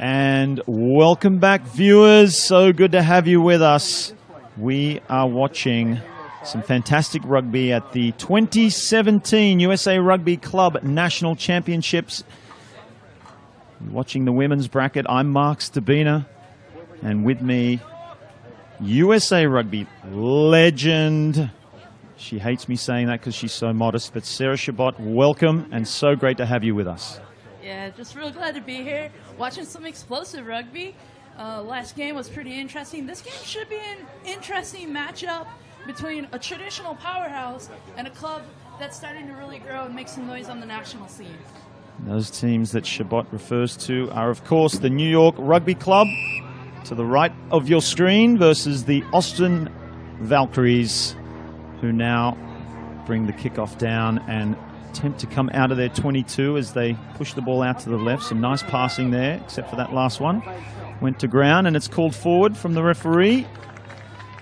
And welcome back, viewers. So good to have you with us. We are watching some fantastic rugby at the 2017 USA Rugby Club National Championships. Watching the women's bracket, I'm Mark Stabina, and with me, USA Rugby legend. She hates me saying that because she's so modest, but Sarah Chabot, welcome, and so great to have you with us. Yeah, just real glad to be here, watching some explosive rugby. Last game was pretty interesting. This game should be an interesting matchup between a traditional powerhouse and a club that's starting to really grow and make some noise on the national scene. Those teams that Chabot refers to are, of course, the New York Rugby Club to the right of your screen versus the Austin Valkyries, who now bring the kickoff down and attempt to come out of their 22 as they push the ball out to the left. Some nice passing there, except for that last one. Went to ground, and it's called forward from the referee.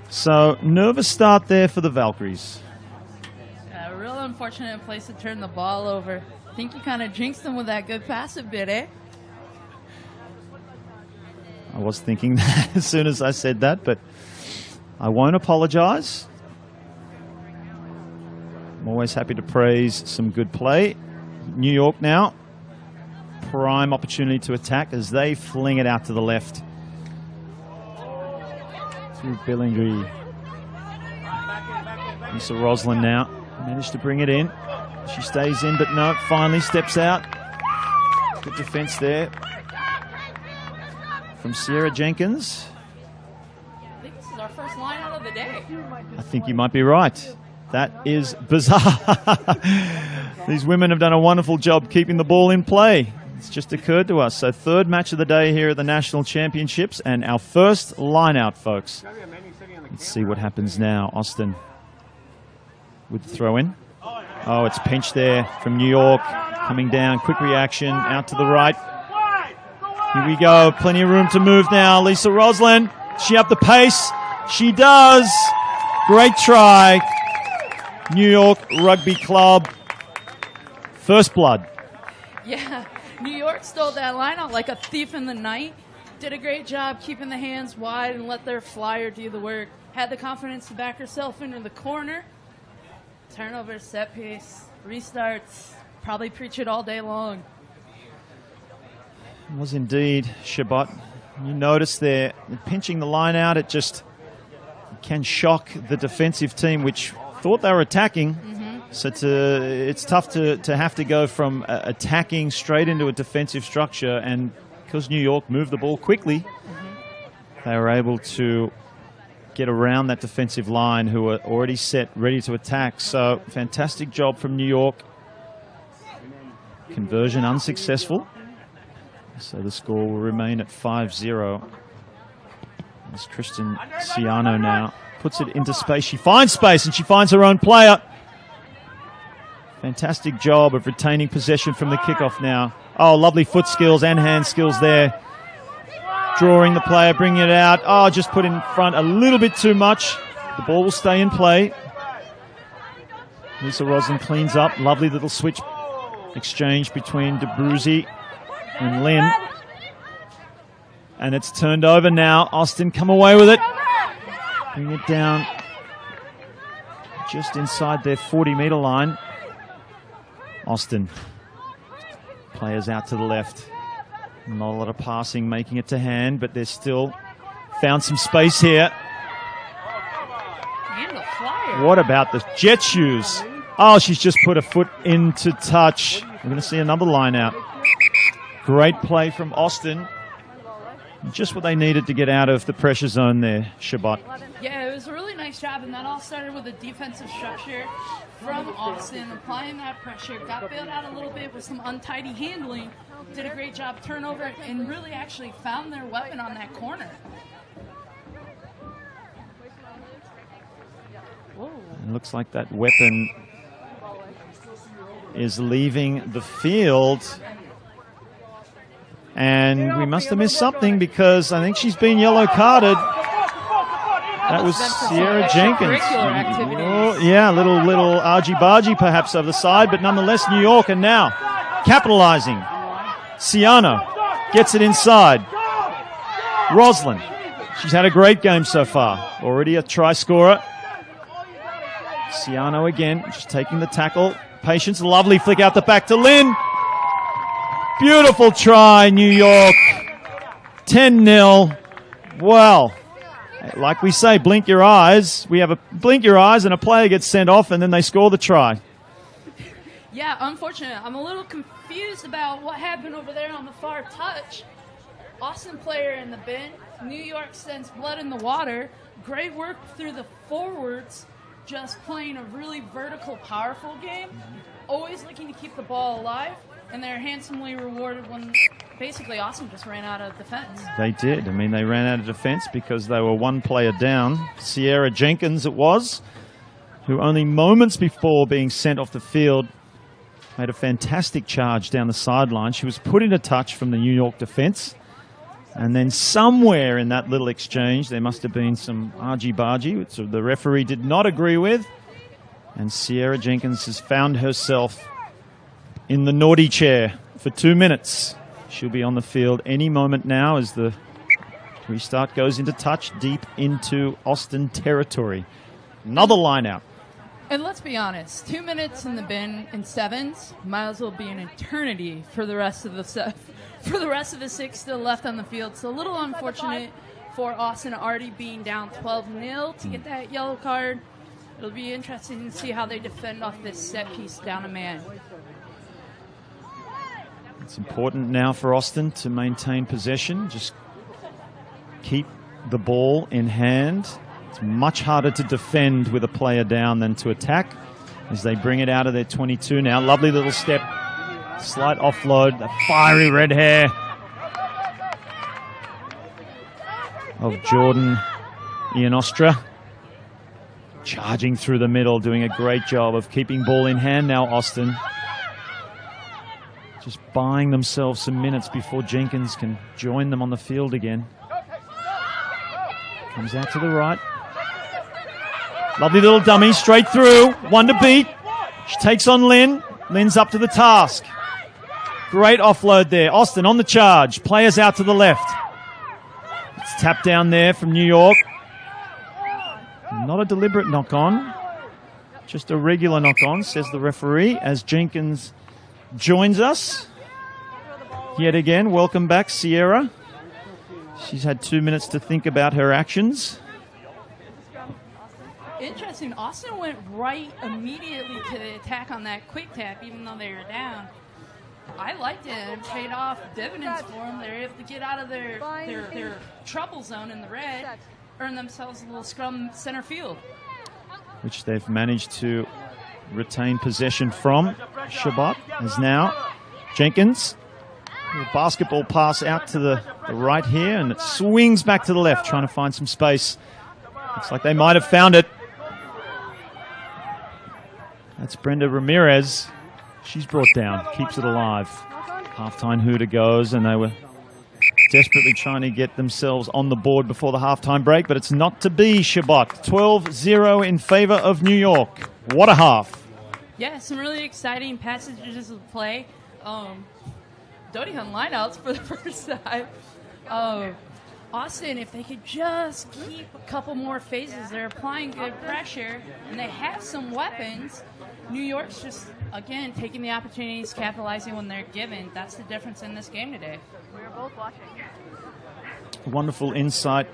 So, nervous start there for the Valkyries. A real unfortunate place to turn the ball over. I think you kind of jinxed them with that good pass a bit, eh? I was thinking that as soon as I said that, but I won't apologize. I'm always happy to praise some good play. New York now, prime opportunity to attack as they fling it out to the left. Through Billingry. Lisa Roslin now managed to bring it in. She stays in, but no, finally steps out. Good defense there from Sierra Jenkins. I think this is our first line out of the day. I think you might be right. That is bizarre. These women have done a wonderful job keeping the ball in play. It's just occurred to us. So third match of the day here at the National Championships and our first line out, folks. Let's see what happens now. Austin with the throw in. Oh, it's pinched there from New York. Coming down, quick reaction, out to the right. Here we go, plenty of room to move now. Lisa Roslin, she up the pace? She does. Great try. New York Rugby Club. First blood. Yeah, New York stole that line out like a thief in the night. Did a great job keeping the hands wide and let their flyer do the work. Had the confidence to back herself into the corner. Turnover, set piece, restarts. Probably preach it all day long. It was indeed Chabot. You notice there, pinching the line out, it just can shock the defensive team, which thought they were attacking. So it's tough to have to go from attacking straight into a defensive structure, and because New York moved the ball quickly, they were able to get around that defensive line who were already set, ready to attack. So fantastic job from New York. Conversion unsuccessful. So the score will remain at 5-0. As Kristen Ciano now puts it into space. She finds space and she finds her own player. Fantastic job of retaining possession from the kickoff now. Oh, lovely foot skills and hand skills there. Drawing the player, bringing it out. Oh, just put in front a little bit too much. The ball will stay in play. Lisa Roslin cleans up. Lovely little switch exchange between DeBruzzi and Lynn. And it's turned over now. Austin come away with it. Bring it down just inside their 40-meter line. Austin. Players out to the left. Not a lot of passing, making it to hand, but they're still found some space here. And the flyer. What about the jet shoes? Oh, she's just put a foot into touch. We're going to see another line out. Great play from Austin. Just what they needed to get out of the pressure zone there, Chabot. Yeah, it was a really nice job, and that all started with a defensive structure from Austin, applying that pressure, got bailed out a little bit with some untidy handling, did a great job, turnover, and really actually found their weapon on that corner. Whoa. It looks like that weapon is leaving the field. And we must have missed something because I think she's been yellow carded. That was Sierra Jenkins. Oh, yeah, a little argy-bargy perhaps over the side, but nonetheless New York are now capitalizing. Ciano Gets it inside. Roslyn. She's had a great game so far. Already a try scorer. Ciano again, just taking the tackle. Patience, lovely flick out the back to Lynn. Beautiful try, New York. 10-0. Well, like we say, blink your eyes. We have a blink your eyes and a player gets sent off and then they score the try. Yeah, unfortunate. I'm a little confused about what happened over there on the far touch. Austin player in the bin. New York sends blood in the water. Great work through the forwards, just playing a really vertical, powerful game. Always looking to keep the ball alive, and they're handsomely rewarded when basically Austin just ran out of defense. They did. I mean, they ran out of defense because they were one player down. Sierra Jenkins it was, who only moments before being sent off the field made a fantastic charge down the sideline. She was put into touch from the New York defense. And then somewhere in that little exchange, there must have been some argy-bargy, which the referee did not agree with. And Sierra Jenkins has found herself in the naughty chair for 2 minutes. She'll be on the field any moment now as the restart goes into touch deep into Austin territory. Another line out. And let's be honest, 2 minutes in the bin in sevens might as well be an eternity for the rest of the six still left on the field. So a little unfortunate for Austin already being down 12-0 to get that yellow card. It'll be interesting to see how they defend off this set piece down a man. It's important now for Austin to maintain possession. Just keep the ball in hand. It's much harder to defend with a player down than to attack as they bring it out of their 22 now. Lovely little step. Slight offload. The fiery red hair of Jordan Ionostra. Charging through the middle, doing a great job of keeping ball in hand now, Austin. Just buying themselves some minutes before Jenkins can join them on the field again. Comes out to the right. Lovely little dummy, straight through. One to beat. She takes on Lynn. Lynn's up to the task. Great offload there. Austin on the charge. Players out to the left. It's tapped down there from New York. Not a deliberate knock-on. Just a regular knock-on, says the referee, as Jenkins joins us. Yet again, welcome back, Sierra. She's had 2 minutes to think about her actions. Interesting. Austin went right immediately to the attack on that quick tap, even though they were down. I liked it. It paid off dividends for them. They're able to get out of their trouble zone in the red, earn themselves a little scrum center field, which they've managed to retain possession from. Shabbat is now Jenkins. A basketball pass out to the right here, and it swings back to the left, trying to find some space. Looks like they might have found it. That's Brenda Ramirez. She's brought down, keeps it alive. Halftime hooter goes, and they were desperately trying to get themselves on the board before the halftime break, but it's not to be, Shabbat. 12-0 in favor of New York. What a half. Yeah, some really exciting passages of play. Doty on lineouts for the first time. Austin, if they could just keep a couple more phases, they're applying good pressure, and they have some weapons. New York's just, again, taking the opportunities, capitalizing when they're given. That's the difference in this game today. We were both watching. Wonderful insight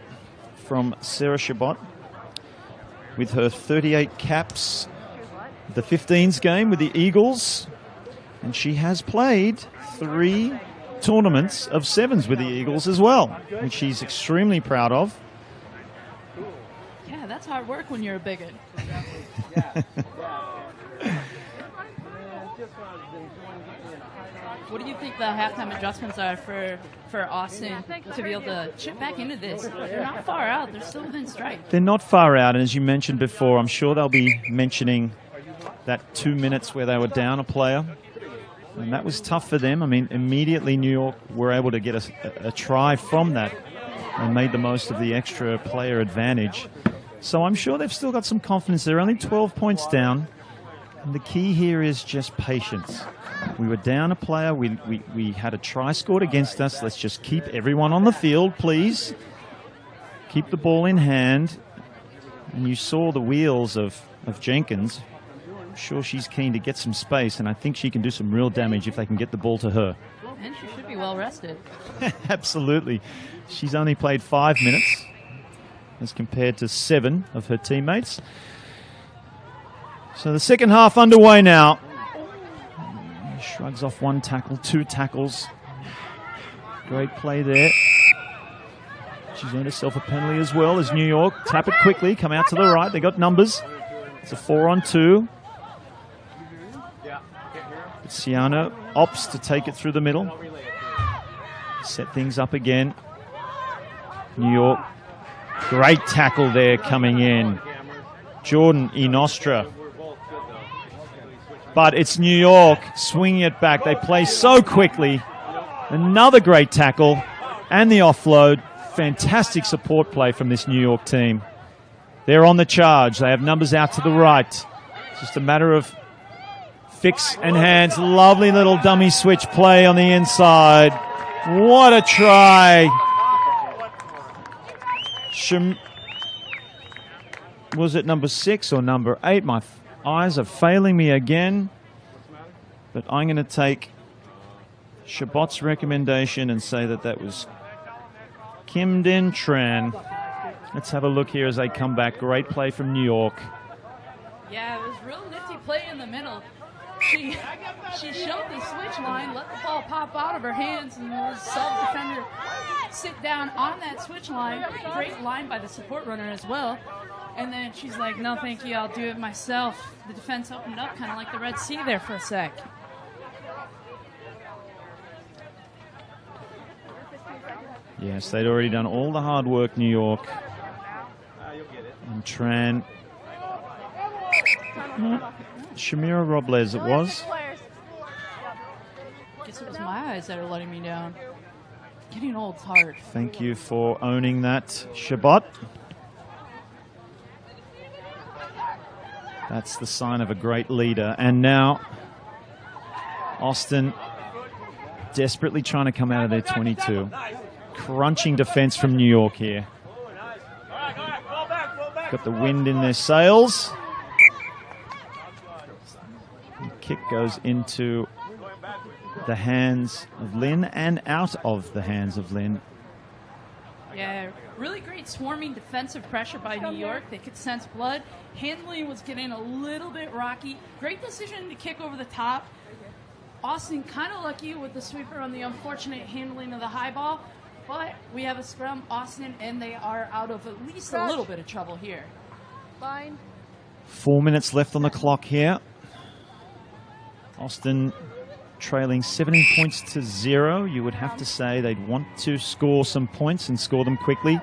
from Sarah Shabbat with her 38 caps. The 15s game with the Eagles. And she has played 3 tournaments of sevens with the Eagles as well, which she's extremely proud of. Yeah, that's hard work when you're a bigot. What do you think the halftime adjustments are for Austin to be able to chip back into this? They're not far out. They're still within strike. They're not far out, and as you mentioned before, I'm sure they'll be mentioning that 2 minutes where they were down a player. And that was tough for them. I mean, immediately New York were able to get a try from that and made the most of the extra player advantage. So I'm sure they've still got some confidence. They're only 12 points down. And the key here is just patience. We were down a player. We had a try scored against us. Let's just keep everyone on the field, please. Keep the ball in hand. And you saw the wheels of Jenkins. I'm sure she's keen to get some space, and I think she can do some real damage if they can get the ball to her. And she should be well rested. Absolutely. She's only played 5 minutes as compared to 7 of her teammates. So the second half underway now. Shrugs off 1 tackle, 2 tackles. Great play there. She's earned herself a penalty as well as New York. Tap it quickly, come out to the right. They got numbers. It's a 4-on-2. But Ciano opts to take it through the middle. Set things up again. New York. Great tackle there coming in. Jordan Enostra. But it's New York swinging it back. They play so quickly. Another great tackle and the offload. Fantastic support play from this New York team. They're on the charge. They have numbers out to the right. It's just a matter of fix and hands. Lovely little dummy switch play on the inside. What a try. Was it number 6 or number 8? My eyes are failing me again. But I'm going to take Shabot's recommendation and say that that was Kim Din Tran. Let's have a look here as they come back. Great play from New York. Yeah, it was real nifty play in the middle. She shoved the switch line, let the ball pop out of her hands, and the sub-defender sit down on that switch line. Great line by the support runner as well. And then she's like, no, thank you, I'll do it myself. The defense opened up kind of like the Red Sea there for a sec. Yes, they'd already done all the hard work, New York. And Tran. Shamira Robles it was. Guess it was my eyes that are letting me down. Getting old's hard. Thank you for owning that, Shabot. That's the sign of a great leader. And now, Austin desperately trying to come out of their 22. Crunching defense from New York here. Got the wind in their sails. The kick goes into the hands of Lynn and out of the hands of Lynn. Yeah, really great swarming defensive pressure by New York. They could sense blood. Handling was getting a little bit rocky. Great decision to kick over the top. Austin kind of lucky with the sweeper on the unfortunate handling of the high ball. But we have a scrum, Austin, and they are out of at least a little bit of trouble here. Fine. 4 minutes left on the clock here. Austin trailing 17 points to 0. You would have to say they'd want to score some points and score them quickly.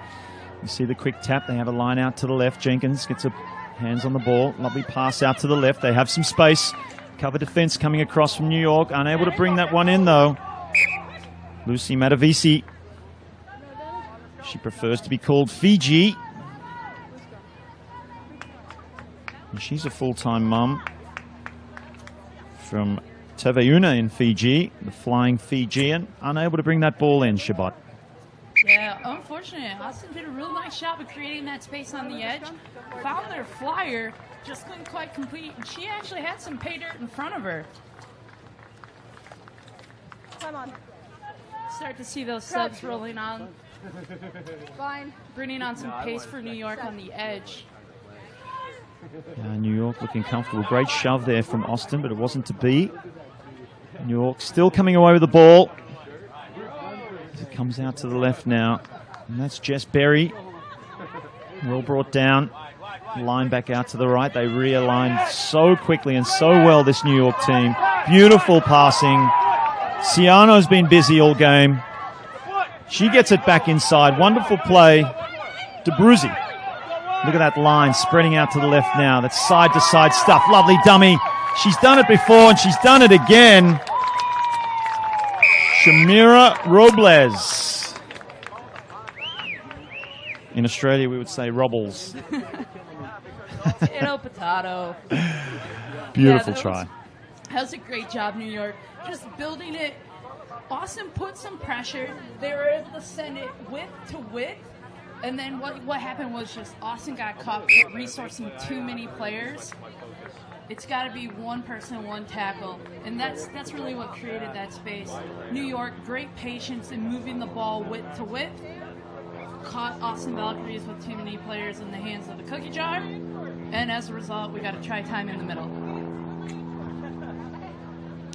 You see the quick tap. They have a line out to the left. Jenkins gets a hands on the ball. Lovely pass out to the left. They have some space. Cover defense coming across from New York. Unable to bring that one in, though. Lucy Matavisi. She prefers to be called Fiji. And she's a full-time mum from Teveuna in Fiji, the flying Fijian. Unable to bring that ball in, Shabbat. Yeah, unfortunate. Austin did a real nice job of creating that space on the edge. Found their flyer, just couldn't quite complete. And she actually had some pay dirt in front of her. Come on. Start to see those subs rolling on. Fine. Bringing on some pace for New York on the edge. Yeah, New York looking comfortable. Great shove there from Austin, but it wasn't to be. New York still coming away with the ball. As it comes out to the left now. And that's Jess Berry. Well brought down. Line back out to the right. They realigned so quickly and so well, this New York team. Beautiful passing. Ciano's been busy all game. She gets it back inside. Wonderful play. DeBruzzi. Look at that line spreading out to the left now. That's side-to-side stuff. Lovely dummy. She's done it before, and she's done it again. Shamira Robles. In Australia, we would say Robles. Potato, potato. Beautiful try. That was a great job, New York. Just building it. Austin put some pressure. They were able to send it width to width. And then what happened was just Austin got caught resourcing too many players. It's got to be one person, one tackle. And that's really what created that space. New York, great patience in moving the ball width to width. Caught Austin Valkyries with too many players in the hands of the cookie jar. And as a result, we got a try time in the middle.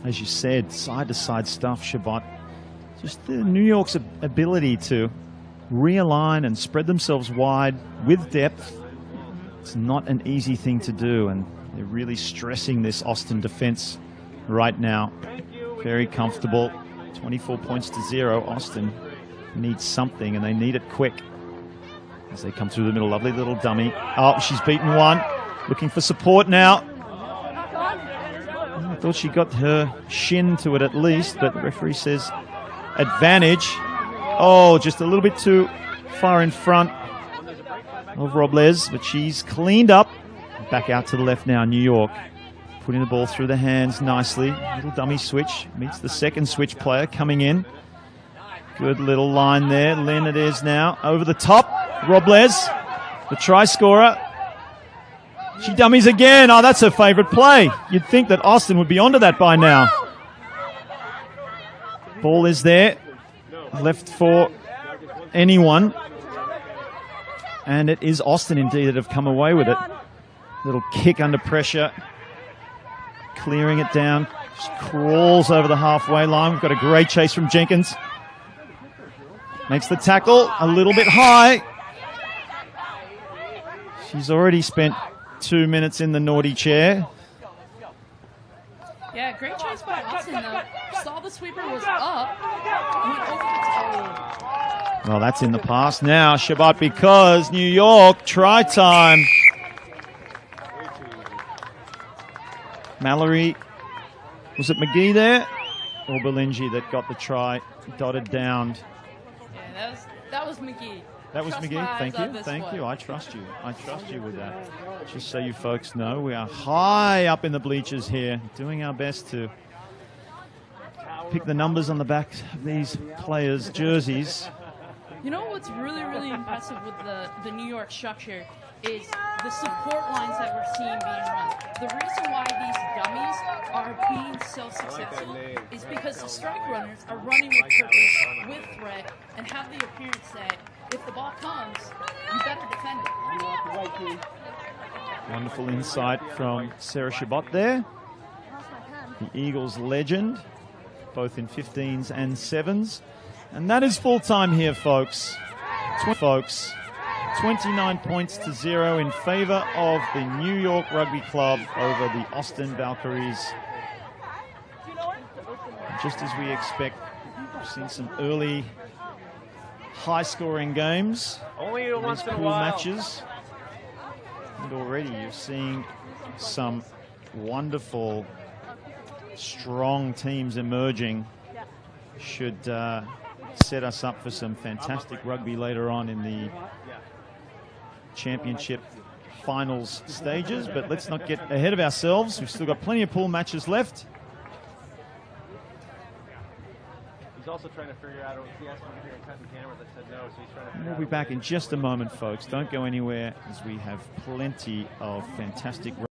As you said, side-to-side stuff, Shabbat. Just the New York's ability to realign and spread themselves wide with depth. It's not an easy thing to do, and they're really stressing this Austin defense right now. Very comfortable. 24 points to 0. Austin needs something, and they need it quick. As they come through the middle, lovely little dummy. Oh, she's beaten one. Looking for support now. I thought she got her shin to it at least, but the referee says advantage. Oh, just a little bit too far in front of Robles, but she's cleaned up. Back out to the left now, New York. Putting the ball through the hands nicely. Little dummy switch. Meets the second switch player coming in. Good little line there. Lynn it is now. Over the top. Robles, the try scorer. She dummies again. Oh, that's her favorite play. You'd think that Austin would be onto that by now. Ball is there. Left for anyone. And it is Austin indeed that have come away with it. Little kick under pressure. Clearing it down. Just crawls over the halfway line. We've got a great chase from Jenkins. Makes the tackle a little bit high. She's already spent 2 minutes in the naughty chair. Yeah, great chase by Austin, though. Saw the sweeper was up. Went over the top. Well, that's in the past now, Shabbat, because New York, try time. Mallory, was it McGee there? Or Belingi that got the try dotted down? Yeah, that was McGee. That was Trust McGee. my Thank eyes on you. this Thank one. you. I trust you. I trust you with that. Just so you folks know, we are high up in the bleachers here, doing our best to pick the numbers on the back of these players' jerseys. You know what's really, really impressive with the New York structure is the support lines that we're seeing being run. The reason why these dummies are being so successful is because the strike runners are running with purpose, with threat, and have the appearance that if the ball comes, you better defend it. Wonderful insight from Sarah Shabbat there. The Eagles legend, both in 15s and 7s. And that is full time here, folks. 29 points to 0 in favor of the New York Rugby Club over the Austin Valkyries. Just as we expect, we've seen some early high-scoring games. Only once in a pool while. matches. And already you're seeing some wonderful, strong teams emerging. Should set us up for some fantastic rugby later on in the championship finals stages. But let's not get ahead of ourselves. We've still got plenty of pool matches left. He's also trying to figure out, he asked me if he could cut the cameras. I said no, so he's trying to figure We'll out. be back in just a moment, folks. Don't go anywhere, as we have plenty of fantastic rugby.